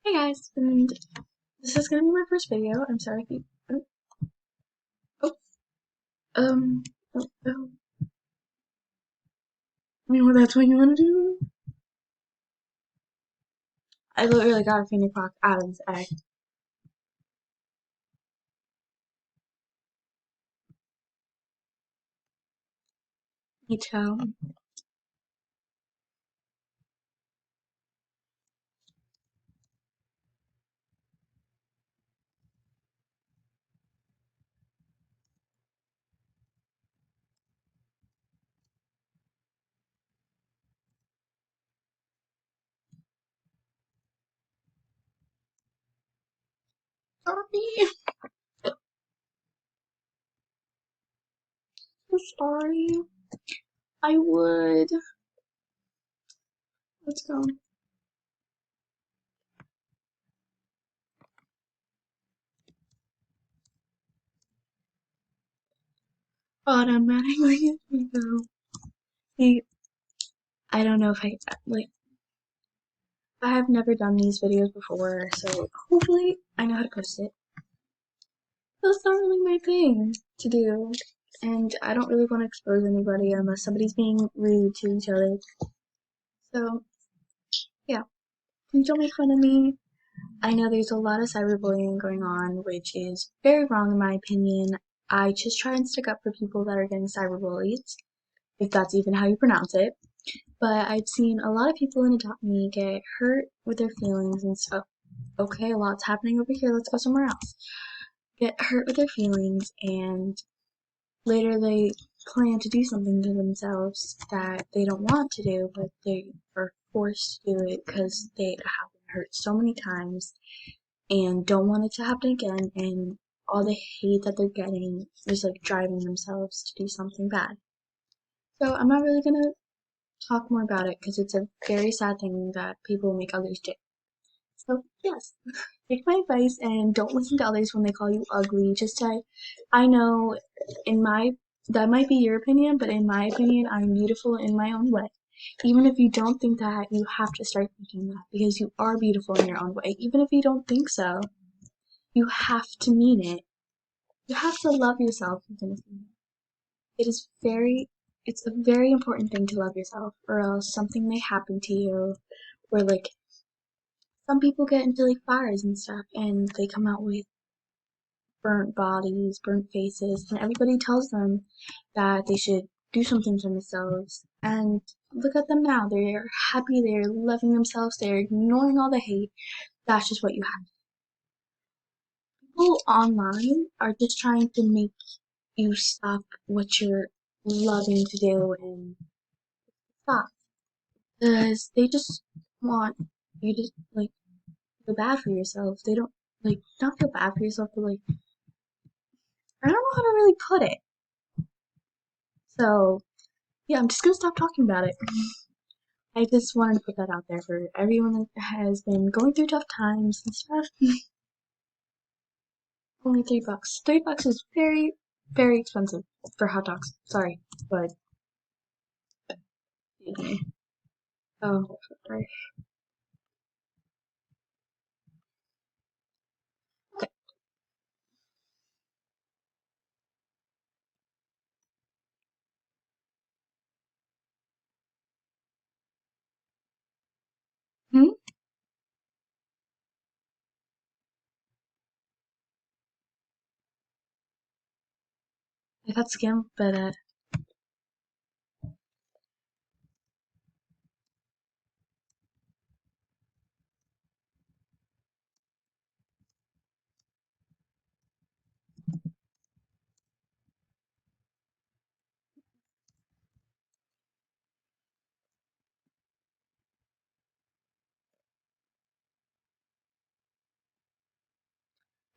Hey guys, and this is gonna be my first video. I'm sorry if you. Oh, um, oh. You know that's what you want to do? I literally got a finger pock out of this egg. Me too. Sorry. I'm sorry. I would. Let's go. Automatically, we go. See, I don't know if I have never done these videos before, so hopefully I know how to post it. That's not really my thing to do. And I don't really want to expose anybody unless somebody's being rude to each other. So, yeah, please don't make fun of me. I know there's a lot of cyberbullying going on, which is very wrong in my opinion. I just try and stick up for people that are getting cyberbullied, if that's even how you pronounce it. But I've seen a lot of people in Adopt Me get hurt with their feelings and stuff. Okay, a lot's happening over here, let's go somewhere else. Get hurt with their feelings, and later they plan to do something to themselves that they don't want to do, but they are forced to do it because they have been hurt so many times and don't want it to happen again, and all the hate that they're getting is like driving themselves to do something bad. So I'm not really gonna talk more about it because it's a very sad thing that people make others do. So yes, take my advice and don't listen to others when they call you ugly. Just say, I know in my that might be your opinion, but in my opinion, I'm beautiful in my own way. Even if you don't think that, you have to start thinking that because you are beautiful in your own way. Even if you don't think so, you have to mean it. You have to love yourself even if you it is it's a very important thing to love yourself or else something may happen to you or like some people get into like fires and stuff and they come out with burnt bodies, burnt faces, and everybody tells them that they should do something for themselves. And look at them now. They're happy, they're loving themselves, they're ignoring all the hate. That's just what you have. People online are just trying to make you stop what you're loving to do and stop. Because they just want you to like feel bad for yourself. They don't like not feel bad for yourself, but like I don't know how to really put it. So yeah, I'm just gonna stop talking about it. I just wanted to put that out there for everyone that has been going through tough times and stuff. Only $3. $3 is very, very expensive for hot dogs. Sorry, but oh, sorry. Okay. Hmm? I got scammed, but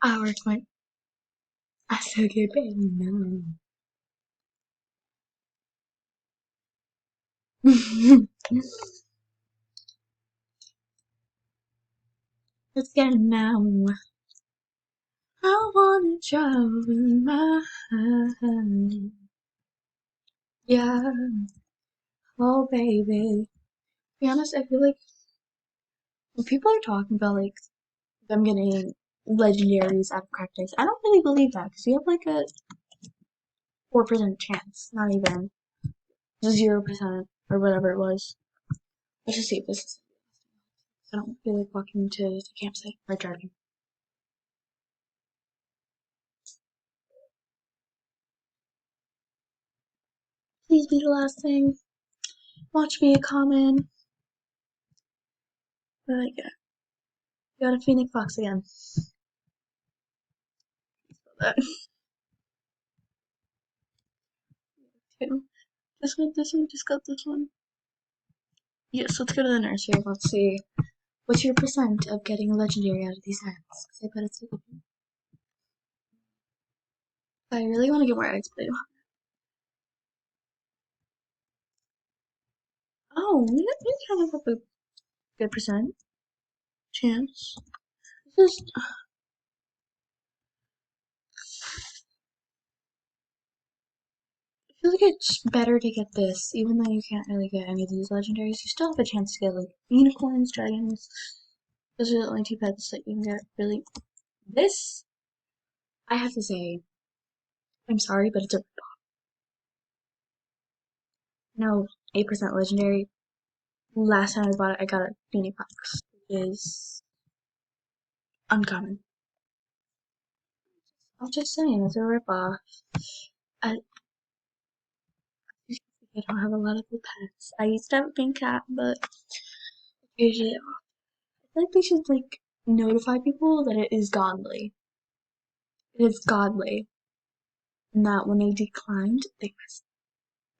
I work my I still get paid. No. Let's get it now. I wanna show in my hand. Yeah. Oh, baby. To be honest, I feel like when people are talking about like I'm getting legendaries out of cracked ice. I don't really believe that because you have like a 4% chance, not even 0% or whatever it was. Let's just see if this is. I don't feel like walking to the campsite or driving. Please be the last thing. Watch me a common. But I got a Phoenix Fox again. That. Two. This one, just got this one. Yes, let's go to the nursery. Let's see. What's your percent of getting a legendary out of these eggs? Because I bet it's like. I really want to get more eggs, but I don't have. Oh, we kind of have a good percent chance. This is. I feel like it's better to get this, even though you can't really get any of these legendaries. You still have a chance to get like unicorns, dragons. Those are the only two pets that you can get. Really, this I have to say, I'm sorry, but it's a no 8% legendary. Last time I bought it, I got a Phoenix Fox, which is uncommon. I'm just saying, it's a ripoff. I, I don't have a lot of good pets. I used to have a pink cat, but usually I feel like they should like notify people that it is godly. It is godly. And that when they declined, they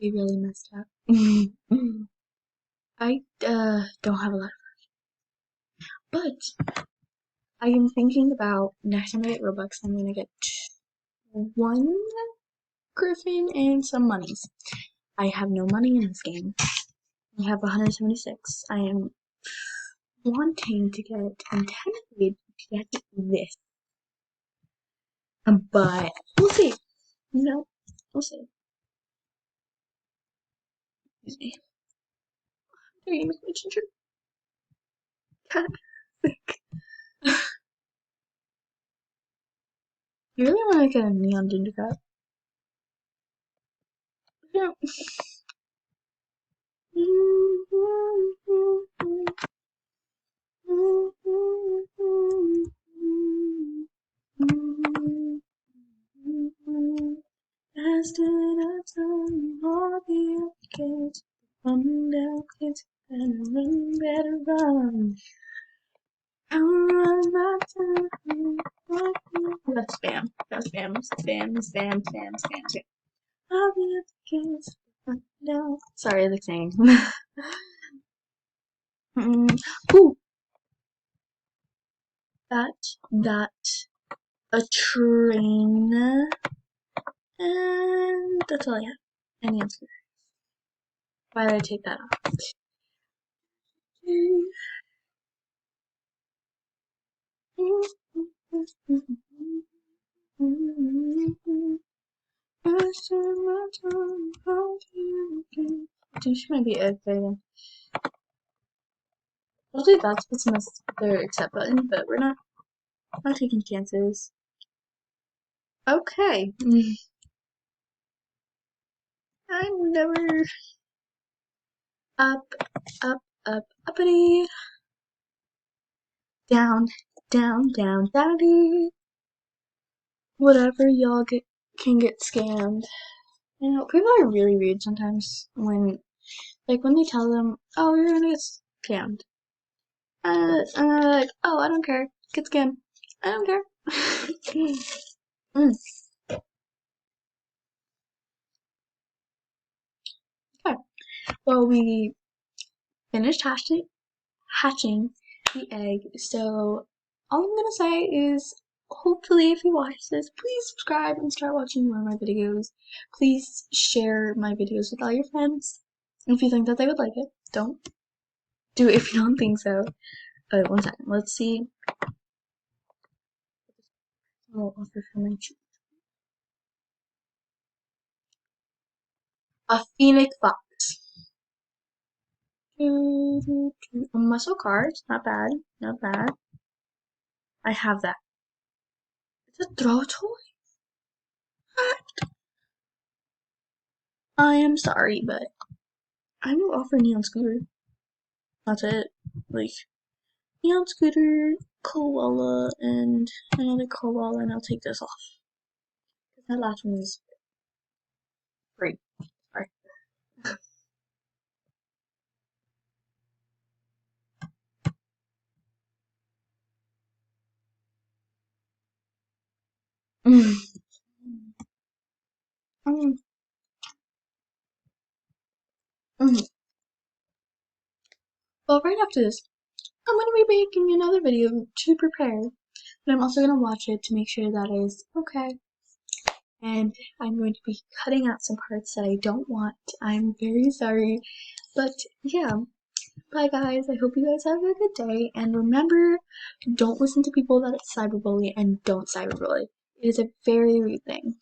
really messed up. I don't have a lot, but I am thinking about next time I get Robux, I'm gonna get one Griffin and some monies. I have no money in this game. I have 176. I am wanting to get intended to get this, but we'll see. You know, we'll see. Excuse me. Your name is my ginger cat. You really want to get a neon ginger cat? Yeah. As did I turn all the kids, run down kids, and run better run. Run my time. That's spam. That's spam. Spam. Spam. Spam. Spam. Spam. All the kids, run down. Sorry, the singing. Ooh, that a train, and that's all I have. Any answer? Why did I take that off? Dude, she might be aggravating. Usually that's what's missed their accept button, but we're not taking chances. Okay. I'm never up, uppity, down, downy. Whatever y'all can get scammed. You know, people are really rude sometimes when they tell them, "Oh, you're gonna get scammed," like, "Oh, I don't care, get scammed. I don't care." mm. Okay. Well, we finished hatching the egg. So all I'm gonna say is, hopefully, if you watch this, please subscribe and start watching more of my videos. Please share my videos with all your friends if you think that they would like it. Don't do it if you don't think so. But one second, let's see. I'll offer for my a Phoenix Fox. A muscle card, not bad, not bad. I have that. It's a throw toy? I am sorry, but I will offer Neon Scooter. That's it. Like, Neon Scooter, Koala, and another Koala, and I'll take this off. Because that last one is great. Sorry. Mm. Mm. Mm. Well, right after this, I'm going to be making another video to prepare. But I'm also going to watch it to make sure that is okay. And I'm going to be cutting out some parts that I don't want. I'm very sorry. But yeah, bye guys. I hope you guys have a good day. And remember, don't listen to people that cyberbully and don't cyberbully. It is a very rude thing.